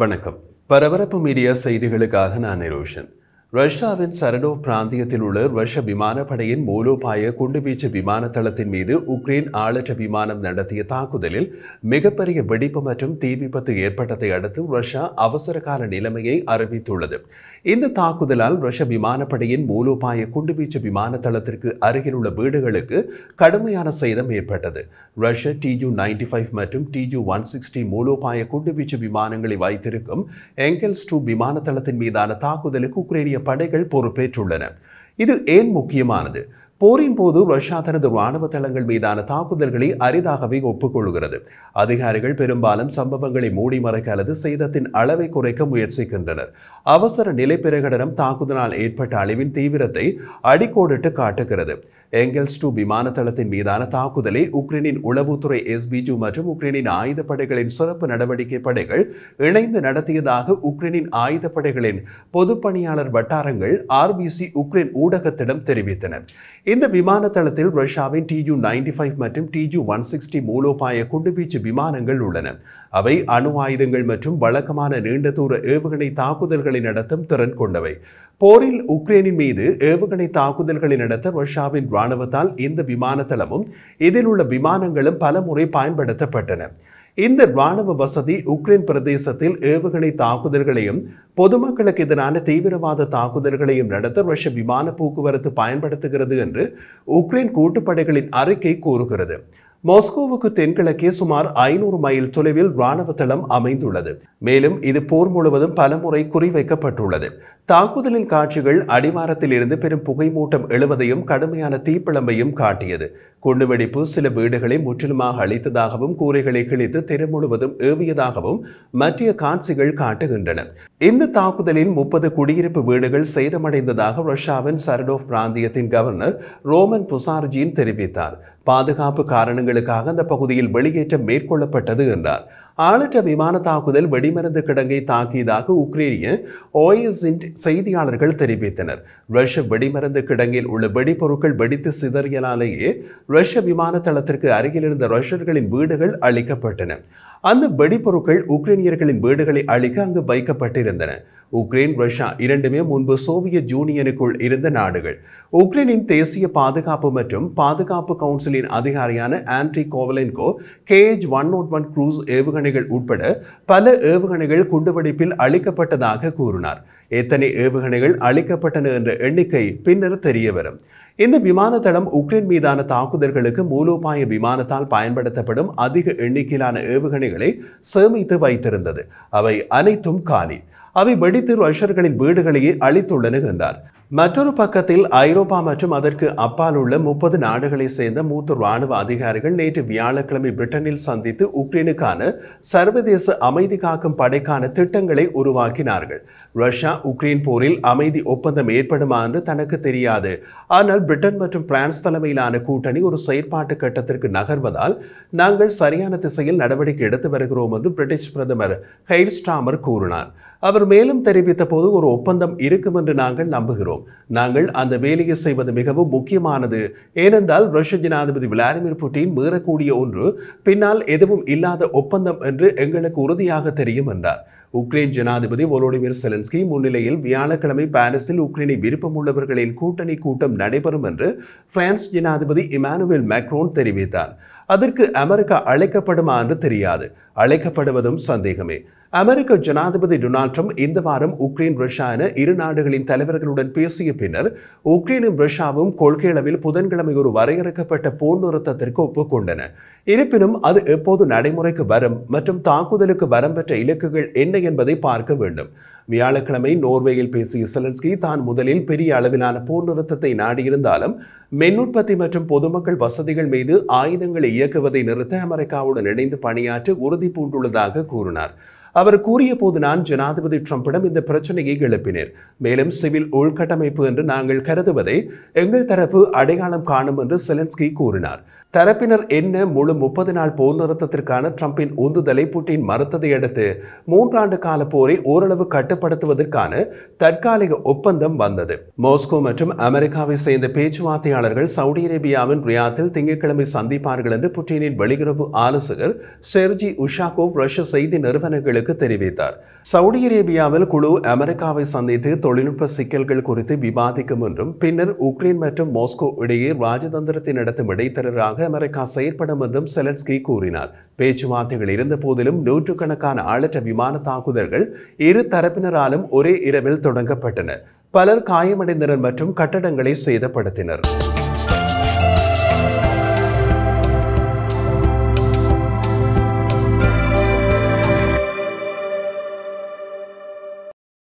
வணக்கம். பரபரப்பு மீடியா செய்திகளுக்காக நான் நிரோஷன். ரஷ்யாவின் சரடோவ் பிராந்தியத்தில் உள்ள ரஷ்ய விமானப்படையின் மூலோபாய குண்டுவீச்சு விமான தளத்தின் மீது உக்ரைன் ஆளற்ற விமானம் நடத்திய தாக்குதலில் மிகப்பெரிய வெடிப்பு மற்றும் தீ விபத்து ஏற்பட்டதை அடுத்து ரஷ்யா அவசரகால நிலைமையை அறிவித்துள்ளது. இந்த தாக்குதலால் ரஷ்ய விமானப்படையின் மூலோபாய குண்டுவீச்சு விமான தளத்திற்கு அருகில் உள்ள வீடுகளுக்கு கடுமையான சேதம் ஏற்பட்டது. ரஷ்ய Tu-95 மற்றும் Tu-160 மூலோபாய குண்டுவீச்சு விமானங்களை வைத்திருக்கும் எங்கெல்ஸ்-2 விமான தளத்தின் மீதான தாக்குதலுக்கு உக்ரைனிய படைகள் பொறுப்பேற்றுள்ளன. இது ஏன் முக்கியமானது? போரின் போது ரஷ்யா தனது ராணுவ தளங்கள் மீதான தாக்குதல்களை அரிதாகவே ஒப்புக்கொள்கிறது. அதிகாரிகள் பெரும்பாலும் சம்பவங்களை மூடி மறைக்க அல்லது சேதத்தின் அளவை குறைக்க முயற்சிக்கின்றனர். அவசர நிலை பிரகடனம் தாக்குதலால் ஏற்பட்ட அழிவின் தீவிரத்தை அடிக்கோடிட்டு காட்டுகிறது. எங்கெல்ஸ்-2 விமான தளத்தின் மீதான தாக்குதலை உக்ரைனின் உளவுத்துறை SBU மற்றும் உக்ரைனின் ஆயுதப்படைகளின் சிறப்பு நடவடிக்கை படைகள் இணைந்து நடத்தியதாக உக்ரைனின் ஆயுதப்படைகளின் பொதுப்பணியாளர் வட்டாரங்கள் RBC உக்ரைன் ஊடகத்திடம் தெரிவித்தன. இந்த விமான தளத்தில் ரஷ்யாவின் Tu-95 மற்றும் Tu-160 மூலோபாய குண்டுவீச்சு விமானங்கள் உள்ளன. அவை அணு ஆயுதங்கள் மற்றும் வழக்கமான நீண்ட தூர ஏவுகணை தாக்குதல்களை நடத்தும் திறன் கொண்டவை. போரில் உக்ரைனின் மீது ஏவுகணை தாக்குதல்களை நடத்த ரஷ்யாவின் இராணுவத்தால் இந்த விமான தளமும் இதில் உள்ள விமானங்களும் பல முறை பயன்படுத்தப்பட்டன. இந்த இராணுவ வசதி உக்ரைன் பிரதேசத்தில் ஏவுகணை தாக்குதல்களையும் பொதுமக்களுக்கு எதிரான தீவிரவாத தாக்குதல்களையும் நடத்த ரஷ்ய விமான போக்குவரத்து பயன்படுத்துகிறது என்று உக்ரைன் கூட்டுப்படைகளின் அறிக்கை கூறுகிறது. மாஸ்கோவுக்கு தென்கிழக்கே சுமார் 500 மைல் தொலைவில் இராணுவ தளம் அமைந்துள்ளது. மேலும் இது போர் முழுவதும் பலமுறை குறிவைக்கப்பட்டுள்ளது. தாக்குதலின் காட்சிகள் அடிவாரத்தில் இருந்து பெரும் புகைமூட்டம் எழுவதையும் கடுமையான தீப்பிழம்பையும் காட்டியது. குண்டுவெடிப்பு சில வீடுகளை முற்றிலுமாக அழித்ததாகவும் கூரைகளை கிழித்து தெரு முழுவதும் ஏவியதாகவும் மற்ற காட்சிகள் காட்டுகின்றன. இந்த தாக்குதலில் 30 குடியிருப்பு வீடுகள் சேதமடைந்ததாக ரஷ்யாவின் சரடோவ் பிராந்தியத்தின் கவர்னர் ரோமன் புசார்ஜின் தெரிவித்தார். பாதுகாப்பு காரணங்களுக்காக அந்த பகுதியில் வெளியேற்றம் மேற்கொள்ளப்பட்டது என்றார். ஆளற்ற விமான தாக்குதல் வெடிமருந்து கிடங்கை தாக்கியதாக உக்ரைனிய OSINT செய்தியாளர்கள் தெரிவித்தனர். ரஷ்ய வெடிமருந்து கிடங்கில் உள்ள வெடிப்பொருட்கள் வெடித்து சிதறியலாலேயே ரஷ்ய விமான தளத்திற்கு அருகில் இருந்த ரஷ்யர்களின் வீடுகள் அழிக்கப்பட்டன. அந்த வெடிப்பொருட்கள் உக்ரைனியர்களின் வீடுகளை அழிக்க அங்கு வைக்கப்பட்டிருந்தன. உக்ரைன் ரஷ்யா இரண்டுமே முன்பு சோவியத் யூனியனுக்குள் இருந்த நாடுகள். உக்ரைனின் தேசிய பாதுகாப்பு மற்றும் பாதுகாப்பு கவுன்சிலின் அதிகாரியான ஆண்ட்ரி கோவலென்கோ KH-101 குரூஸ் ஏவுகணைகள் உட்பட பல ஏவுகணைகள் குண்டுவெடிப்பில் அழிக்கப்பட்டதாக கூறினார். எத்தனை ஏவுகணைகள் அழிக்கப்பட்டன என்ற எண்ணிக்கை பின்னர் தெரியவரும். இந்த விமான தளம் உக்ரைன் மீதான தாக்குதல்களுக்கு மூலோபாய விமானத்தால் பயன்படுத்தப்படும் அதிக எண்ணிக்கையிலான ஏவுகணைகளை சேமித்து வைத்திருந்தது. அவை அனைத்தும் காலி. அவை வெடித்து ரஷ்யர்களின் வீடுகளையே அழித்துள்ளன என்றார். மற்றொரு பக்கத்தில் ஐரோப்பா மற்றும் அதற்கு அப்பால் உள்ள 30 நாடுகளை சேர்ந்த மூத்த இராணுவ அதிகாரிகள் நேற்று வியாழக்கிழமை பிரிட்டனில் சந்தித்து உக்ரைனுக்கான சர்வதேச அமைதி காக்கும் படைக்கான திட்டங்களை உருவாக்கினார்கள். ரஷ்யா உக்ரைன் போரில் அமைதி ஒப்பந்தம் ஏற்படுமா என்று தனக்கு தெரியாது. ஆனால் பிரிட்டன் மற்றும் பிரான்ஸ் தலைமையிலான கூட்டணி ஒரு செயற்பாட்டு கட்டத்திற்கு நகர்வதால் நாங்கள் சரியான திசையில் நடவடிக்கை எடுத்து வருகிறோம் என்று பிரிட்டிஷ் பிரதமர் கெய்ர் ஸ்டாமர் கூறினார். அவர் மேலும் தெரிவித்த போது ஒரு ஒப்பந்தம் இருக்கும் என்று நாங்கள் நம்புகிறோம். நாங்கள் அந்த வேலையை செய்வது மிகவும் முக்கியமானது. ஏனென்றால் ரஷ்ய ஜனாதிபதி விளாடிமிர் புட்டின் மீறக்கூடிய ஒன்று பின்னால் எதுவும் இல்லாத ஒப்பந்தம் என்று எங்களுக்கு உறுதியாக தெரியும் என்றார். உக்ரைன் ஜனாதிபதி வோலோடிமிர் செலன்ஸ்கி முன்னிலையில் வியாழக்கிழமை பாரிஸில் உக்ரைனை விருப்பமுள்ளவர்களின் கூட்டணி கூட்டம் நடைபெறும் என்று பிரான்ஸ் ஜனாதிபதி இமானுவேல் மேக்ரோன் தெரிவித்தார். அதற்கு அமெரிக்கா அழைக்கப்படுமா என்று தெரியாது. அழைக்கப்படுவதும் சந்தேகமே. அமெரிக்க ஜனாதிபதி டொனால்ட் ட்ரம்ப் இந்த வாரம் உக்ரைன் ரஷ்யா என இரு நாடுகளின் தலைவர்களுடன் பேசிய பின்னர் உக்ரைனும் ரஷ்யாவும் கொள்கையளவில் புதன்கிழமை ஒரு வரையறுக்கப்பட்ட போர் நிறுத்தத்திற்கு ஒப்புக்கொண்டன. இருப்பினும் அது எப்போது நடைமுறைக்கு வரும் மற்றும் தாக்குதலுக்கு வரம் பெற்ற இலக்குகள் என்ன என்பதை பார்க்க வேண்டும். வியாழக்கிழமை நோர்வேயில் பேசிய செலன்ஸ்கி தான் முதலில் பெரிய அளவிலான போர் நிறுத்தத்தை நாடியிருந்தாலும் மின்னுற்பத்தி மற்றும் பொதுமக்கள் வசதிகள் மீது ஆயுதங்களை இயக்குவதை நிறுத்த அமெரிக்காவுடன் இணைந்து பணியாற்ற உறுதி பூண்டுள்ளதாக கூறினார். அவர் கூறிய போது நான் ஜனாதிபதி ட்ரம்பிடம் இந்த பிரச்சனையை எழுப்பினேன். மேலும் சிவில் உள்கட்டமைப்பு என்று நாங்கள் கருதுவதை எங்கள் தரப்பு அடையாளம் காணும் என்று செலன்ஸ்கி கூறினார். தரப்பினர் என்ன முழு 30 நாள் போர் நிறுத்தத்திற்கான ட்ரம்பின் உந்துதலை புட்டின் மறுத்ததை அடுத்து 3 ஆண்டு கால போரை ஓரளவு கட்டுப்படுத்துவதற்கான தற்காலிக ஒப்பந்தம் வந்தது. மாஸ்கோ மற்றும் அமெரிக்காவை சேர்ந்த பேச்சுவார்த்தையாளர்கள் சவுதி அரேபியாவின் ரியாத்தில் திங்கட்கிழமை சந்திப்பார்கள் என்று புட்டினின் வெளியுறவு ஆலோசகர் செர்ஜி உஷாகோவ் ரஷ்ய செய்தி நிறுவனங்களுக்கு தெரிவித்தார். சவுதி அரேபியாவில் குழு அமெரிக்காவை சந்தித்து தொழில்நுட்ப சிக்கல்கள் குறித்து விவாதிக்கும் என்றும் பின்னர் உக்ரைன் மற்றும் மாஸ்கோ இடையே ராஜதந்திரத்தை நடத்தும் இடைத்தரகராக அமெரிக்கா செயற்படும் என்றும் செலன்ஸ்கி கூறினார். பேச்சுவார்த்தைகள் இருந்த போதிலும் நூற்றுக்கணக்கான ஆளற்ற விமான தாக்குதல்கள் இரு தரப்பினராலும் ஒரே இரவில் தொடங்கப்பட்டன. பலர் காயமடைந்தனர் மற்றும் கட்டடங்களை சேதப்படுத்தினர்.